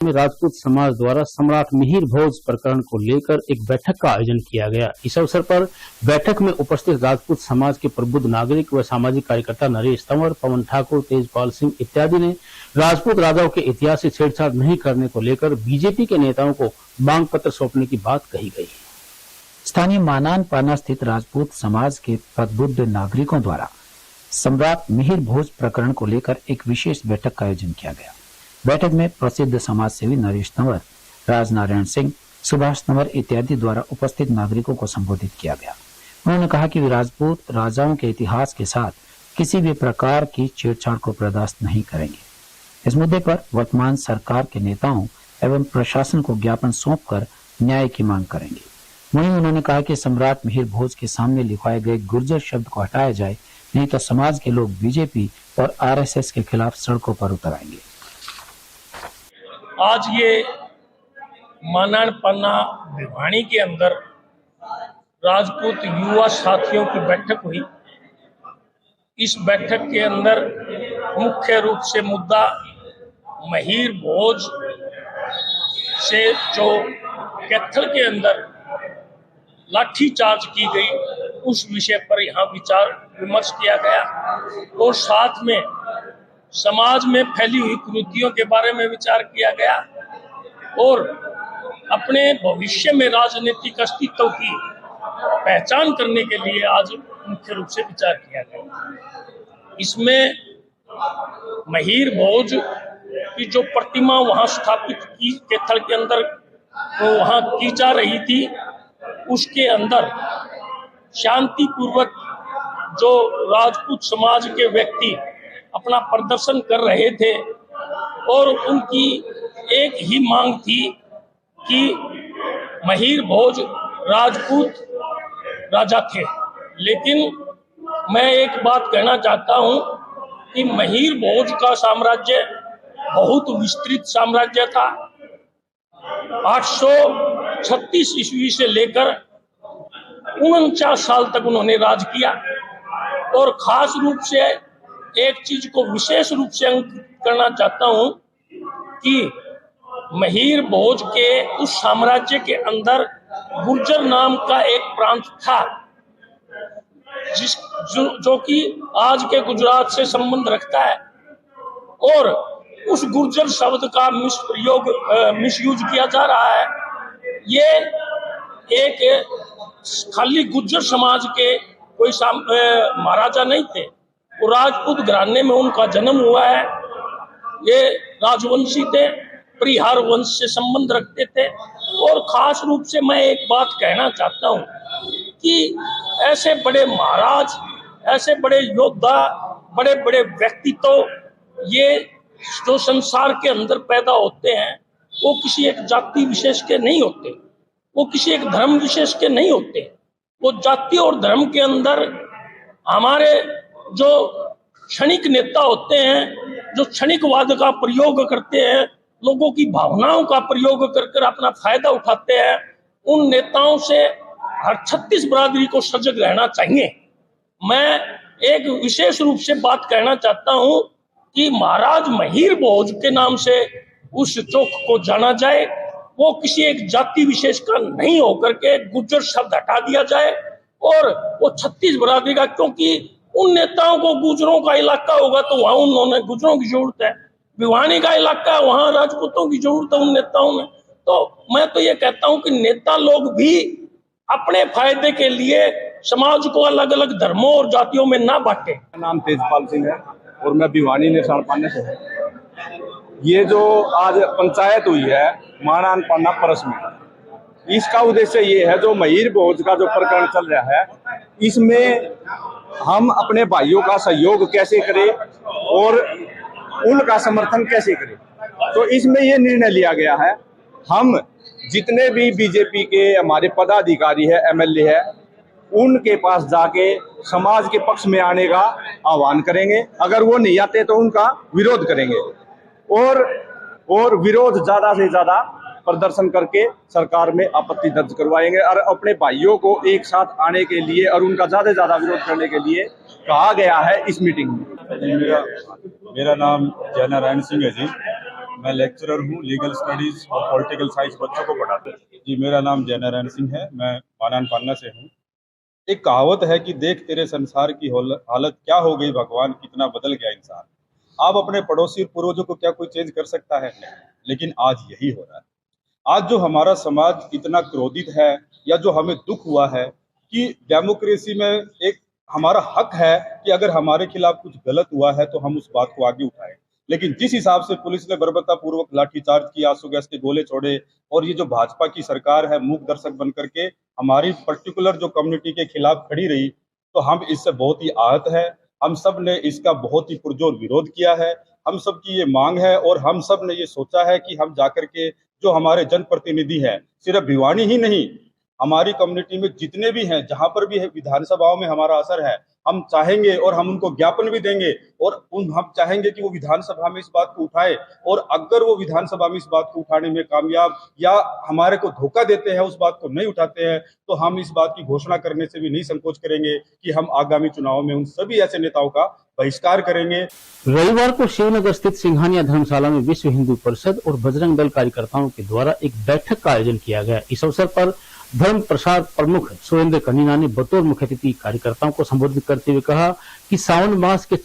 में राजपूत समाज द्वारा सम्राट मिहिर भोज प्रकरण को लेकर एक बैठक का आयोजन किया गया। इस अवसर पर बैठक में उपस्थित राजपूत समाज के प्रबुद्ध नागरिक व सामाजिक कार्यकर्ता नरेश तंवर, पवन ठाकुर, तेजपाल सिंह इत्यादि ने राजपूत राजाओं के इतिहास से छेड़छाड़ नहीं करने को लेकर बीजेपी के नेताओं को मांग पत्र सौंपने की बात कही गई। स्थानीय मानान पाना स्थित राजपूत समाज के प्रबुद्ध नागरिकों द्वारा सम्राट मिहिर भोज प्रकरण को लेकर एक विशेष बैठक का आयोजन किया गया। बैठक में प्रसिद्ध समाज सेवी नरेश तंवर, राजनारायण सिंह, सुभाष तंवर इत्यादि द्वारा उपस्थित नागरिकों को संबोधित किया गया। उन्होंने कहा कि वे राजपूत राजाओं के इतिहास के साथ किसी भी प्रकार की छेड़छाड़ को बर्दाश्त नहीं करेंगे। इस मुद्दे पर वर्तमान सरकार के नेताओं एवं प्रशासन को ज्ञापन सौंपकर न्याय की मांग करेंगे। वहीं उन्होंने कहा कि सम्राट मिहिर भोज के सामने लिखवाए गए गुर्जर शब्द को हटाया जाए, नहीं तो समाज के लोग बीजेपी और आरएसएस के खिलाफ सड़कों पर उतर आएंगे। आज ये मानान पन्ना भिवानी के अंदर राजपूत युवा साथियों की बैठक हुई। इस बैठक के अंदर मुख्य रूप से मुद्दा मिहिर भोज से जो कैथल के अंदर लाठीचार्ज की गई उस विषय पर यहाँ विचार विमर्श किया गया और साथ में समाज में फैली हुई कुरीतियों के बारे में विचार किया गया और अपने भविष्य में राजनीतिक अस्तित्व की पहचान करने के लिए आज मुख्य रूप से विचार किया गया। इसमें मिहिर भोज की जो प्रतिमा वहां स्थापित की कैथल के अंदर वो वहां की जा रही थी, उसके अंदर शांतिपूर्वक जो राजपूत समाज के व्यक्ति अपना प्रदर्शन कर रहे थे और उनकी एक ही मांग थी कि मिहिर भोज राजपूत राजा थे। लेकिन मैं एक बात कहना चाहता हूं कि मिहिर भोज का साम्राज्य बहुत विस्तृत साम्राज्य था। 836 ईस्वी से लेकर 49 साल तक उन्होंने राज किया और खास रूप से एक चीज को विशेष रूप से अंकित करना चाहता हूं कि मिहिर भोज के उस साम्राज्य के अंदर गुर्जर नाम का एक प्रांत था जो कि आज के गुजरात से संबंध रखता है और उस गुर्जर शब्द का मिसयूज किया जा रहा है। ये एक खाली गुर्जर समाज के कोई महाराजा नहीं थे, वो राजपूत घराने में उनका जन्म हुआ है। ये राजवंशी थे, परिहार वंश से संबंध रखते थे और खास रूप से मैं एक बात कहना चाहता हूँ कि ऐसे बड़े महाराज, ऐसे बड़े योद्धा, बड़े बड़े व्यक्तित्व ये जो संसार के अंदर पैदा होते हैं वो किसी एक जाति विशेष के नहीं होते, वो किसी एक धर्म विशेष के नहीं होते। वो जाति और धर्म के अंदर हमारे जो क्षणिक नेता होते हैं, जो क्षणिकवाद का प्रयोग करते हैं, लोगों की भावनाओं का प्रयोग कर अपना फायदा उठाते हैं, उन नेताओं से हर 36 बरादरी को सजग रहना चाहिए। मैं एक विशेष रूप से बात कहना चाहता हूं कि महाराज मिहिर भोज के नाम से उस चौक को जाना जाए, वो किसी एक जाति विशेष का नहीं होकर के गुर्जर शब्द हटा दिया जाए और वो 36 बरादरी का, क्योंकि उन नेताओं को गुर्जरों का इलाका होगा तो वहां उन्होंने गुर्जरों की जरूरत है, भिवानी का इलाका है वहां राजपूतों की जरूरत है उन नेताओं में। तो मैं तो ये कहता हूं कि नेता लोग भी अपने फायदे के लिए समाज को अलग अलग धर्मों और जातियों में ना बांटे। मेरा नाम तेजपाल सिंह है और मैं भिवानी निशान पाने से हूँ। ये जो आज पंचायत हुई है मानान पाना परस में, इसका उद्देश्य ये है जो मिहिर भोज का जो प्रकरण चल रहा है, इसमें हम अपने भाइयों का सहयोग कैसे करें और उनका समर्थन कैसे करें। तो इसमें ये निर्णय लिया गया है, हम जितने भी बीजेपी के हमारे पदाधिकारी है, एमएलए है, उनके पास जाके समाज के पक्ष में आने का आह्वान करेंगे। अगर वो नहीं आते तो उनका विरोध करेंगे और विरोध ज्यादा से ज्यादा प्रदर्शन करके सरकार में आपत्ति दर्ज करवाएंगे और अपने भाइयों को एक साथ आने के लिए और उनका ज्यादा से ज्यादा विरोध करने के लिए कहा गया है इस मीटिंग में। मेरा नाम जयनारायण सिंह है जी। मैं लेक्चरर हूँ, लीगल स्टडीज और पॉलिटिकल साइंस बच्चों को पढ़ाता हूँ। जी, मेरा नाम जय नारायण सिंह है, मैं मानान पान्ना से हूँ। एक कहावत है कि देख तेरे संसार की हालत क्या हो गई भगवान, कितना बदल गया इंसान। आप अपने पड़ोसी पूर्वजों को क्या कोई चेंज कर सकता है? नहीं, लेकिन आज यही हो रहा है। आज जो हमारा समाज इतना क्रोधित है, या जो हमें दुख हुआ है कि डेमोक्रेसी में एक हमारा हक है कि अगर हमारे खिलाफ कुछ गलत हुआ है तो हम उस बात को आगे उठाएं, लेकिन जिस हिसाब से पुलिस ने बर्बरतापूर्वक लाठीचार्ज किया, आंसू गैस के गोले छोड़े, और ये जो भाजपा की सरकार है मूक दर्शक बन करके हमारी पर्टिकुलर जो कम्युनिटी के खिलाफ खड़ी रही, तो हम इससे बहुत ही आहत है। हम सब ने इसका बहुत ही पुरजोर विरोध किया है। हम सब की ये मांग है और हम सब ने ये सोचा है कि हम जाकर के जो हमारे जनप्रतिनिधि हैं, सिर्फ भिवानी ही नहीं, हमारी कम्युनिटी में जितने भी हैं, जहां पर भी विधानसभाओं में हमारा असर है, हम चाहेंगे और हम उनको ज्ञापन भी देंगे, और हम चाहेंगे कि वो विधानसभा में इस बात को उठाए, और अगर वो विधानसभा में इस बात को उठाने में कामयाब या हमारे को धोखा देते हैं, उस बात को नहीं उठाते हैं, तो हम इस बात की घोषणा करने से भी नहीं संकोच करेंगे कि हम आगामी चुनाव में उन सभी ऐसे नेताओं का बहिष्कार करेंगे। रविवार को शिवनगर स्थित सिंघानिया धर्मशाला में विश्व हिंदू परिषद और बजरंग दल कार्यकर्ताओं के द्वारा एक बैठक का आयोजन किया गया। इस अवसर पर धर्म प्रसार प्रमुख सुरेंद्र कनीना ने बतौर मुख्य अतिथि कार्यकर्ताओं को संबोधित करते हुए कहा कि सावन मास के